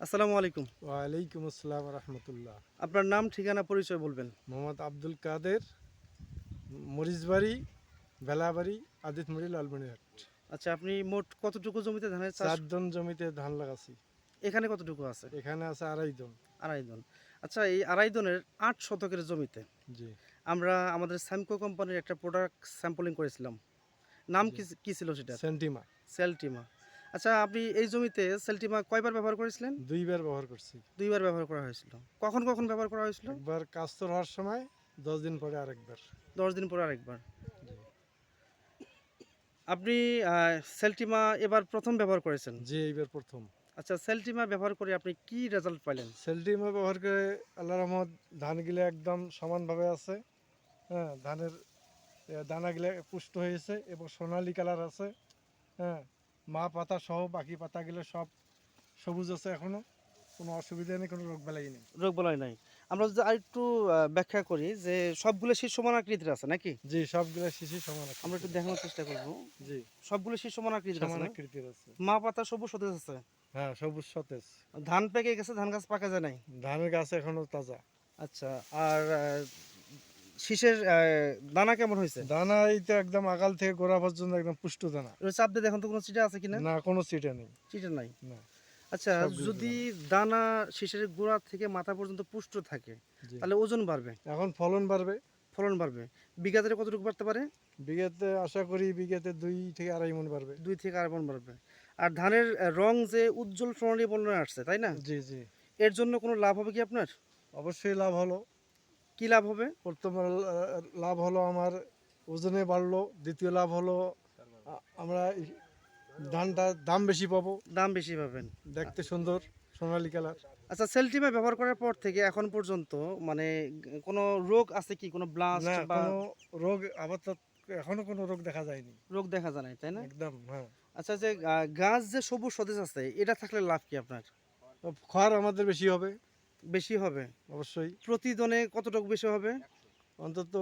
আসসালামু আলাইকুম। ওয়ালাইকুম আসসালাম রহমতুল্লাহ। আপনার নাম, ঠিকানা, পরিচয় বলবেন? মোহাম্মদ আব্দুল কাদের, মরিচবাড়ি, বেলাবাড়ি, আদিতমুড়ি, লালমনিরহাট। আচ্ছা, আপনি মোট কতটুকু জমিতে ধানের চাষ? 4 জন জমিতে ধান লাগাছি। এখানে কতটুকু আছে? এখানে আছে 2.5 জন। আড়াই জন। আচ্ছা, এই আড়াই জনের ৮ শতকের জমিতে জি আমরা আমাদের স্যামকো কোম্পানির একটা প্রোডাক্ট স্যাম্পলিং করেছিলাম। নাম জি। কি ছিল সেটার? সেন্টিমা সেলটিমা। আচ্ছা, আপনি এই জমিতে সেলটিমা কয়বার ব্যবহার করেছিলেন? 2বার ব্যবহার করছি। ২ বার ব্যবহার করা হয়েছিল। কখন কখন ব্যবহার করা হয়েছিল? একবার কাস্তর হওয়ার সময়, 10 দিন পরে আরেকবার। ১০ দিন পরে আরেকবার। জি আপনি সেলটিমা এবার প্রথম ব্যবহার করেছেন। জি, এইবার প্রথম। আচ্ছা, সেলটিমা ব্যবহার করে আপনি কি রেজাল্ট পাইলেন? সেন্টিমা ব্যবহার করে আল্লাহ রহমত ধানগুলো একদম সমানভাবে আছে। হ্যাঁ, ধানের দানাগুলো পুষ্ট হয়েছে এবং সোনালী কালার আছে। হ্যাঁ, মা পাতা সহ বাকি পাতাগুলো সব সবুজ আছে এখনো, কোনো অসুবিধা নেই, কোনো রোগ বালাই নেই। রোগবালাই নাই। আমরা যদি আরেকটু ব্যাখ্যা করি যে সবগুলো শীষ সমান আকৃতির আছে নাকি? জি, সবগুলা শিশি সমান আমরা একটু আকৃতির আছে। দেখানোর চেষ্টা করব। জি, সবগুলো শীষ সমান আকৃতির আছে সমান না? আকৃতির আছে। মা পাতা সবুজ সতেজ আছে। হ্যাঁ, সবুজ সতেজ। ধান পেকে গেছে, ধান গাছ পাকা যায় নাই। ধানের গাছ এখনো তাজা। আচ্ছা, আর শীষের দানা কেমন হয়েছে? দানা এই তো একদম আগাল থেকে গোড়া পর্যন্ত একদম পুষ্ট দানা। একটু চাপ দিয়ে দেখুন তো কোনো চিটা আছে কিনা? না, কোনো ছিটা নেই। চিটা নাই। না, আচ্ছা, সবগুলো যদি দানা। দানা শীষের গোড়া থেকে মাথা পর্যন্ত পুষ্ট থাকে জি, তাহলে ওজন বাড়বে, এখন ফলন বাড়বে। ফলন বাড়বে। বিঘাতে কতটুকু বাড়তে পারে? বিঘাতে আশা করি বিঘাতে 2 থেকে 2.5 মণ বাড়বে। ২ থেকে ৮ মণ বাড়বে। আর ধানের রং যে উজ্জ্বল সোনালী বর্ণে আসছে, তাই না? জি জি, এর জন্য কোনো লাভ হবে কি আপনার? অবশ্যই লাভ হলো। কি লাভ হবে? প্রথম লাভ হলো আমার ওজনে বাড়লো। দ্বিতীয় লাভ হলো আমরা ধানটার দাম বেশি পাবো, দাম বেশি পাবেন। দেখতে সুন্দর, সোনালী কালার। আচ্ছা, সেলটিমা ব্যবহার করার পর থেকে এখন পর্যন্ত মানে কোনো রোগ আছে কি? কোনো ব্লাস্ট না, বা কোনো রোগ আপাতত এখনো কোনো রোগ দেখা যায়নি। রোগ দেখা যায় নাই, তাই না? একদম, হ্যাঁ। আচ্ছা, যে গাছ যে সবুজ সতেজ আছে, এটা থাকলে লাভ কি আপনার? তো খড় আমাদের বেশি হবে, বেশি হবে। অবশ্যই। প্রতিদিনে কতটুকু বেশি হবে? অন্তত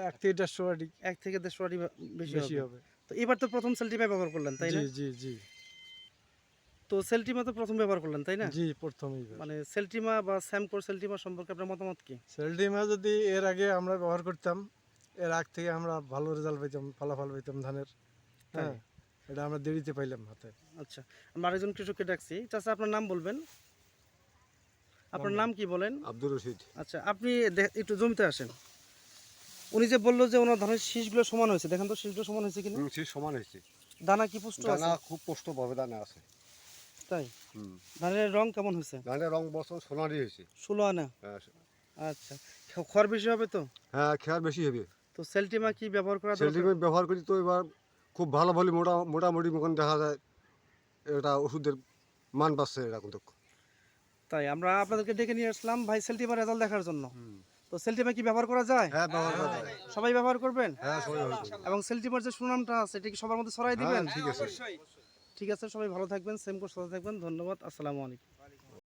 1 থেকে 150 আটি ১ থেকে ১.৫ আটি বেশি বেশি হবে। হবে। তো এবার তো প্রথম সেলটিমা ব্যবহার করলেন, তাই জি না? জি জি তো সেলটিমা তো প্রথম ব্যবহার করলেন, তাই না? জি, প্রথমেই। মানে সেলটিমা বা স্যামকোর সেলটিমা সম্পর্কে আপনার মতামত কি? সেলডিমা যদি এর আগে আমরা ব্যবহার করতাম, এর আগ থেকে আমরা ভালো রেজাল্ট পাইতাম, ফলাফল পাইতাম ধানের। তাই? হ্যাঁ, এটা আমরা দেরিতে পাইলাম হাতে। আচ্ছা, আমরা আরেকজন কৃষককে ডাকছি। চাচা, আপনার নাম বলবেন? আপনার নাম কি বলেন? আব্দুর রশিদ। আচ্ছা, আপনি একটু জমিতে আসেন। উনি যে বললো যে ওনার ধানের শীষগুলো সমান হয়েছে, দেখেন তো শীষগুলো সমান হয়েছে কিনা? সে সমান হয়েছে। দানা কি পুষ্ট দানা আছে? খুব স্পষ্টভাবে দানা আছে। তাই? হুম। ধানের রং কেমন হয়েছে? ধানের রং বছর সোনালি হয়েছে। ১৬ আনা। হ্যাঁ, আচ্ছা, খড় বেশি হবে তো? হ্যাঁ, খেয়ার বেশি হবে। তো সেলটিমা কি ব্যবহার করা দরকার? সেলটিমেন্ট ব্যবহার করি তো এবার খুব ভালো ভালো মোটামুটি মতন দেখা যায় এটা ওষুধের মান পাচ্ছে এটা কিন্তু। তাই আমরা আপনাদেরকে ডেকে নিয়ে আসলাম ভাই সেলটিমার রেজাল্ট দেখার জন্য। তো সেলটিমা কি ব্যবহার করা যায়? হ্যাঁ, ব্যবহার করা যায়। সবাই ব্যবহার করবেন? হ্যাঁ, সবাই ব্যবহার করবে। এবং সেলটিমার যে সুনামটা আছে এটা কি সবার মধ্যে ছড়াই হ্যাঁ, দিবেন? ঠিক আছে। ঠিক আছে, সবাই ভালো থাকবেন, সেম কোর্স সাথে থাকবেন। ধন্যবাদ। আসসালামু আলাইকুম।